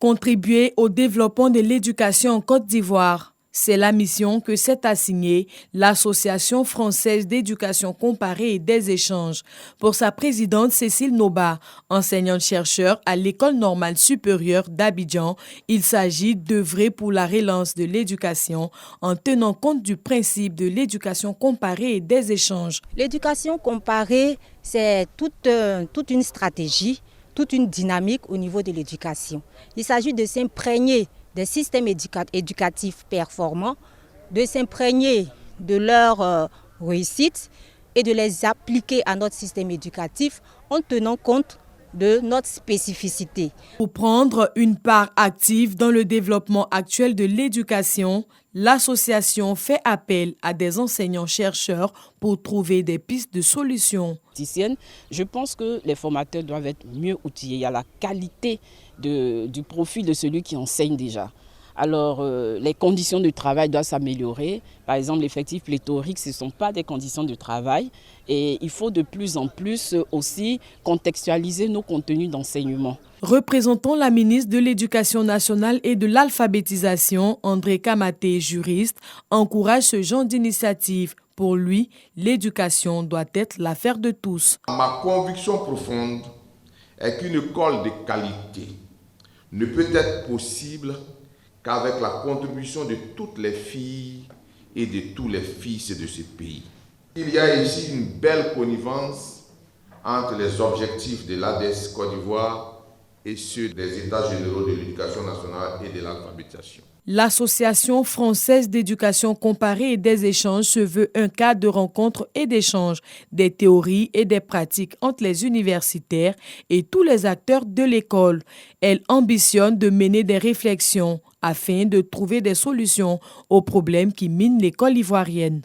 Contribuer au développement de l'éducation en Côte d'Ivoire. C'est la mission que s'est assignée l'Association française d'éducation comparée et des échanges. Pour sa présidente Cécile Noba, enseignante-chercheur à l'École normale supérieure d'Abidjan, il s'agit d'œuvrer pour la relance de l'éducation en tenant compte du principe de l'éducation comparée et des échanges. L'éducation comparée, c'est toute une stratégie, toute une dynamique au niveau de l'éducation. Il s'agit de s'imprégner des systèmes éducatifs performants, de s'imprégner de leur réussite et de les appliquer à notre système éducatif en tenant compte de notre spécificité. Pour prendre une part active dans le développement actuel de l'éducation, l'association fait appel à des enseignants-chercheurs pour trouver des pistes de solutions. Je pense que les formateurs doivent être mieux outillés. Il y a la qualité du profil de celui qui enseigne déjà. Alors, les conditions de travail doivent s'améliorer. Par exemple, l'effectif pléthorique, ce ne sont pas des conditions de travail. Et il faut de plus en plus aussi contextualiser nos contenus d'enseignement. Représentant la ministre de l'Éducation nationale et de l'alphabétisation, André Kamaté, juriste, encourage ce genre d'initiative. Pour lui, l'éducation doit être l'affaire de tous. Ma conviction profonde est qu'une école de qualité ne peut être possible qu'avec la contribution de toutes les filles et de tous les fils de ce pays. Il y a ici une belle connivence entre les objectifs de l'ADES Côte d'Ivoire et ceux des États généraux de l'éducation nationale et de l'alphabétisation. L'Association française d'éducation comparée et des échanges se veut un cadre de rencontre et d'échange des théories et des pratiques entre les universitaires et tous les acteurs de l'école. Elle ambitionne de mener des réflexions afin de trouver des solutions aux problèmes qui minent l'école ivoirienne.